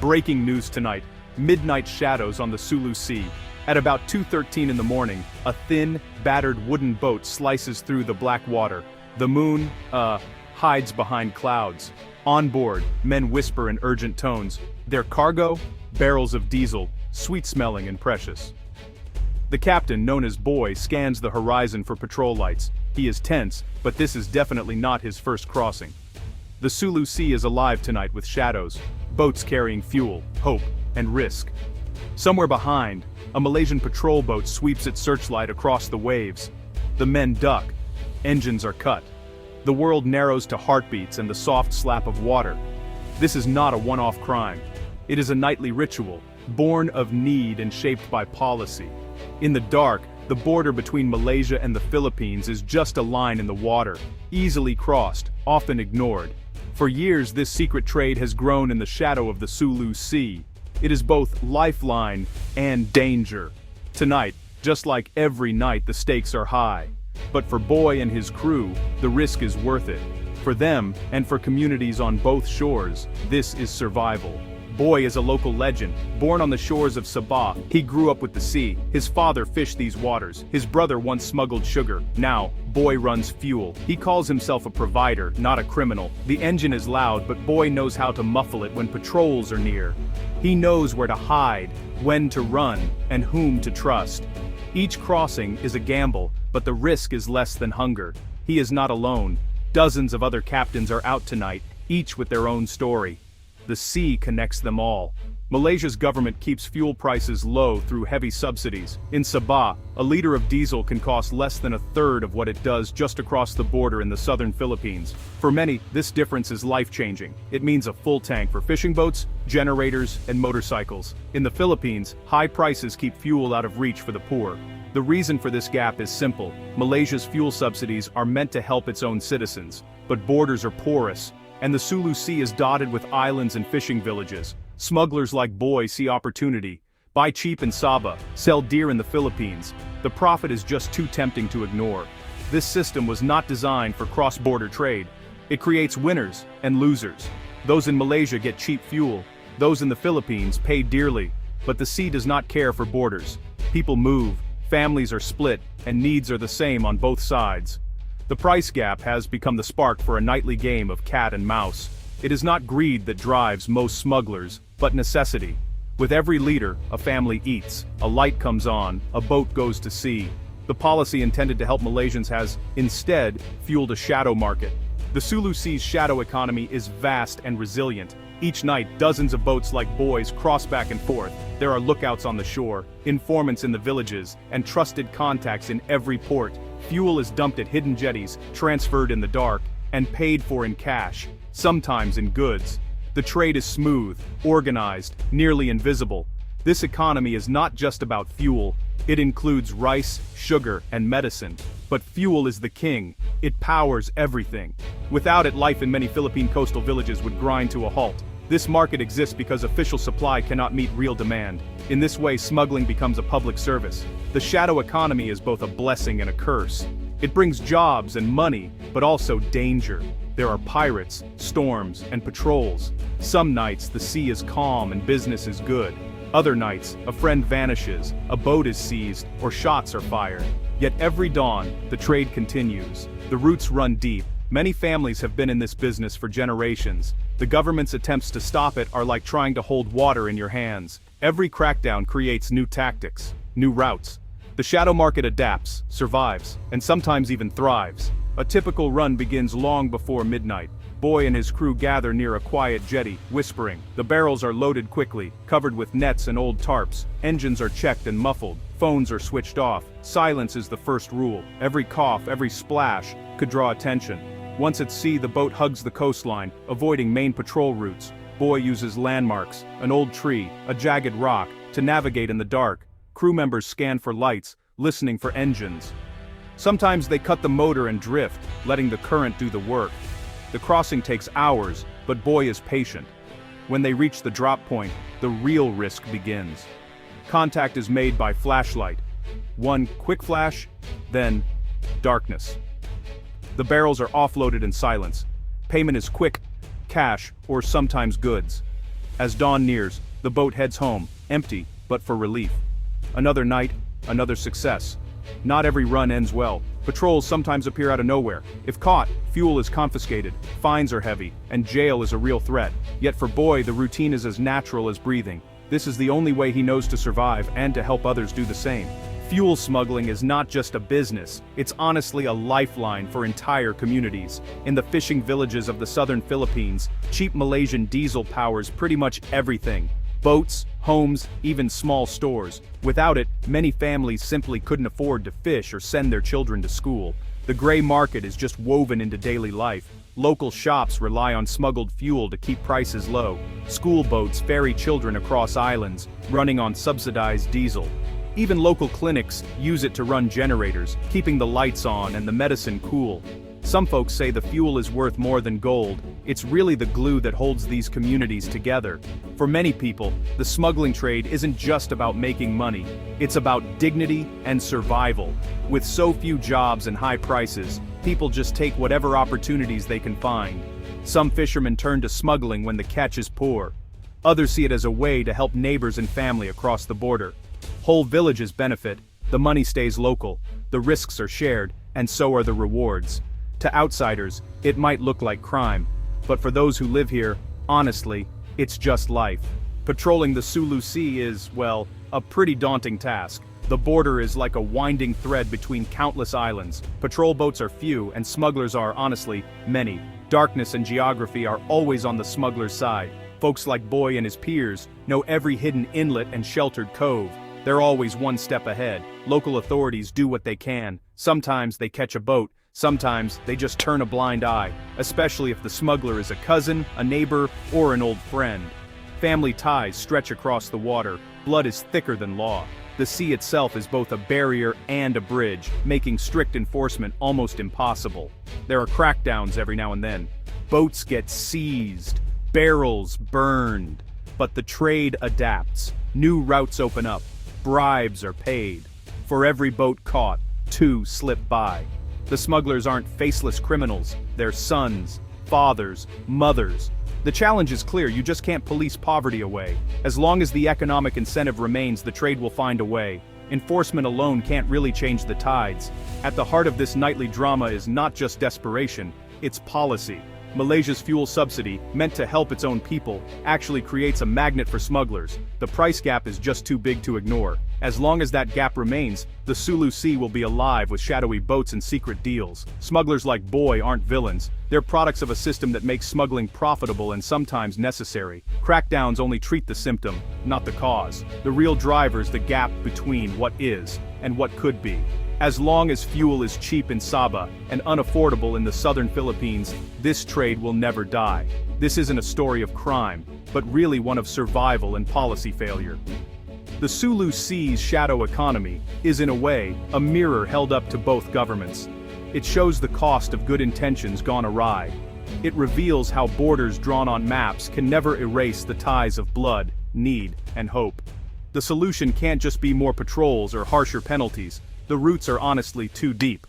Breaking news tonight. Midnight shadows on the Sulu Sea. At about 2:13 in the morning, a thin, battered wooden boat slices through the black water. The moon, hides behind clouds. On board, men whisper in urgent tones. Their cargo? Barrels of diesel, sweet-smelling and precious. The captain, known as Boy, scans the horizon for patrol lights. He is tense, but this is definitely not his first crossing. The Sulu Sea is alive tonight with shadows, boats carrying fuel, hope, and risk. Somewhere behind, a Malaysian patrol boat sweeps its searchlight across the waves. The men duck. Engines are cut. The world narrows to heartbeats and the soft slap of water. This is not a one-off crime. It is a nightly ritual, born of need and shaped by policy. In the dark, the border between Malaysia and the Philippines is just a line in the water, easily crossed, often ignored. For years, this secret trade has grown in the shadow of the Sulu Sea. It is both lifeline and danger. Tonight, just like every night, the stakes are high. But for Boy and his crew, the risk is worth it. For them, and for communities on both shores, this is survival. Boy is a local legend, born on the shores of Sabah. He grew up with the sea. His father fished these waters. His brother once smuggled sugar. Now, Boy runs fuel. He calls himself a provider, not a criminal. The engine is loud, but Boy knows how to muffle it when patrols are near. He knows where to hide, when to run, and whom to trust. Each crossing is a gamble, but the risk is less than hunger. He is not alone. Dozens of other captains are out tonight, each with their own story. The sea connects them all. Malaysia's government keeps fuel prices low through heavy subsidies. In Sabah, a liter of diesel can cost less than a third of what it does just across the border in the southern Philippines. For many, this difference is life-changing. It means a full tank for fishing boats, generators, and motorcycles. In the Philippines, high prices keep fuel out of reach for the poor. The reason for this gap is simple. Malaysia's fuel subsidies are meant to help its own citizens, but borders are porous, and the Sulu Sea is dotted with islands and fishing villages. Smugglers like Boy see opportunity. Buy cheap in Sabah, sell dear in the Philippines. The profit is just too tempting to ignore. This system was not designed for cross-border trade. It creates winners and losers. Those in Malaysia get cheap fuel. Those in the Philippines pay dearly. But the sea does not care for borders. People move, families are split, and needs are the same on both sides. The price gap has become the spark for a nightly game of cat and mouse. It is not greed that drives most smugglers, but necessity. With every liter, a family eats, a light comes on, a boat goes to sea. The policy intended to help Malaysians has, instead, fueled a shadow market. The Sulu Sea's shadow economy is vast and resilient. Each night, dozens of boats like Boy's cross back and forth. There are lookouts on the shore, informants in the villages, and trusted contacts in every port. Fuel is dumped at hidden jetties, transferred in the dark, and paid for in cash, sometimes in goods. The trade is smooth, organized, nearly invisible. This economy is not just about fuel. It includes rice, sugar, and medicine. But fuel is the king. It powers everything. Without it, life in many Philippine coastal villages would grind to a halt. This market exists because official supply cannot meet real demand. In this way, smuggling becomes a public service. The shadow economy is both a blessing and a curse. It brings jobs and money, but also danger. There are pirates, storms, and patrols. Some nights, the sea is calm and business is good. Other nights, a friend vanishes, a boat is seized, or shots are fired. Yet every dawn, the trade continues. The roots run deep. Many families have been in this business for generations. The government's attempts to stop it are like trying to hold water in your hands. Every crackdown creates new tactics, new routes. The shadow market adapts, survives, and sometimes even thrives. A typical run begins long before midnight. Boy and his crew gather near a quiet jetty, whispering. The barrels are loaded quickly, covered with nets and old tarps. Engines are checked and muffled. Phones are switched off. Silence is the first rule. Every cough, every splash could draw attention. Once at sea, the boat hugs the coastline, avoiding main patrol routes. Boy uses landmarks, an old tree, a jagged rock, to navigate in the dark. Crew members scan for lights, listening for engines. Sometimes they cut the motor and drift, letting the current do the work. The crossing takes hours, but Boy is patient. When they reach the drop point, the real risk begins. Contact is made by flashlight. One quick flash, then darkness. The barrels are offloaded in silence. Payment is quick, cash, or sometimes goods. As dawn nears, the boat heads home, empty, but for relief. Another night, another success. Not every run ends well. Patrols sometimes appear out of nowhere. If caught, fuel is confiscated, fines are heavy, and jail is a real threat. Yet for Boy, the routine is as natural as breathing. This is the only way he knows to survive and to help others do the same. Fuel smuggling is not just a business, it's honestly a lifeline for entire communities. In the fishing villages of the southern Philippines, cheap Malaysian diesel powers pretty much everything. Boats, homes, even small stores. Without it, many families simply couldn't afford to fish or send their children to school. The gray market is just woven into daily life. Local shops rely on smuggled fuel to keep prices low. School boats ferry children across islands, running on subsidized diesel. Even local clinics use it to run generators, keeping the lights on and the medicine cool. Some folks say the fuel is worth more than gold. It's really the glue that holds these communities together. For many people, the smuggling trade isn't just about making money. It's about dignity and survival. With so few jobs and high prices, people just take whatever opportunities they can find. Some fishermen turn to smuggling when the catch is poor. Others see it as a way to help neighbors and family across the border. Whole villages benefit, the money stays local, the risks are shared, and so are the rewards. To outsiders, it might look like crime, but for those who live here, honestly, it's just life. Patrolling the Sulu Sea is, well, a pretty daunting task. The border is like a winding thread between countless islands. Patrol boats are few, and smugglers are, honestly, many. Darkness and geography are always on the smuggler's side. Folks like Boy and his peers know every hidden inlet and sheltered cove. They're always one step ahead. Local authorities do what they can. Sometimes they catch a boat. Sometimes they just turn a blind eye, especially if the smuggler is a cousin, a neighbor, or an old friend. Family ties stretch across the water. Blood is thicker than law. The sea itself is both a barrier and a bridge, making strict enforcement almost impossible. There are crackdowns every now and then. Boats get seized, barrels burned. But the trade adapts. New routes open up. Bribes are paid. For every boat caught, 2 slip by. The smugglers aren't faceless criminals, they're sons, fathers, mothers. The challenge is clear, you just can't police poverty away. As long as the economic incentive remains, the trade will find a way. Enforcement alone can't really change the tides. At the heart of this nightly drama is not just desperation, it's policy. Malaysia's fuel subsidy, meant to help its own people, actually creates a magnet for smugglers. The price gap is just too big to ignore. As long as that gap remains, the Sulu Sea will be alive with shadowy boats and secret deals. Smugglers like Boy aren't villains. They're products of a system that makes smuggling profitable and sometimes necessary. Crackdowns only treat the symptom, not the cause. The real driver is the gap between what is and what could be. As long as fuel is cheap in Sabah and unaffordable in the southern Philippines, this trade will never die. This isn't a story of crime, but really one of survival and policy failure. The Sulu Sea's shadow economy is, in a way, a mirror held up to both governments. It shows the cost of good intentions gone awry. It reveals how borders drawn on maps can never erase the ties of blood, need, and hope. The solution can't just be more patrols or harsher penalties. The roots are honestly too deep.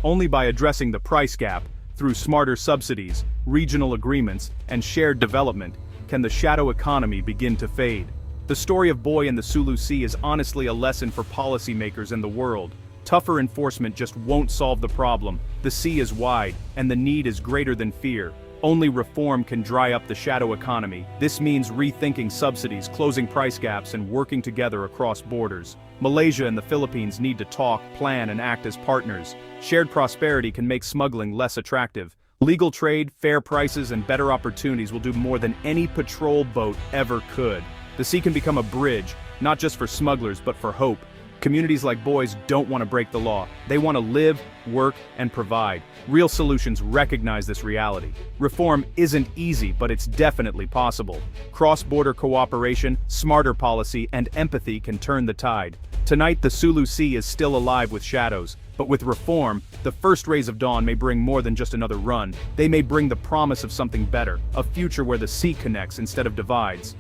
Only by addressing the price gap, through smarter subsidies, regional agreements, and shared development, can the shadow economy begin to fade. The story of Boy and the Sulu Sea is honestly a lesson for policymakers in the world. Tougher enforcement just won't solve the problem. The sea is wide, and the need is greater than fear. Only reform can dry up the shadow economy. This means rethinking subsidies, closing price gaps, and working together across borders. Malaysia and the Philippines need to talk, plan, and act as partners. Shared prosperity can make smuggling less attractive. Legal trade, fair prices, and better opportunities will do more than any patrol boat ever could. The sea can become a bridge, not just for smugglers but for hope. Communities like Boy's don't want to break the law. They want to live, work, and provide. Real solutions recognize this reality. Reform isn't easy, but it's definitely possible. Cross-border cooperation, smarter policy, and empathy can turn the tide. Tonight, the Sulu Sea is still alive with shadows, but with reform, the first rays of dawn may bring more than just another run. They may bring the promise of something better, a future where the sea connects instead of divides.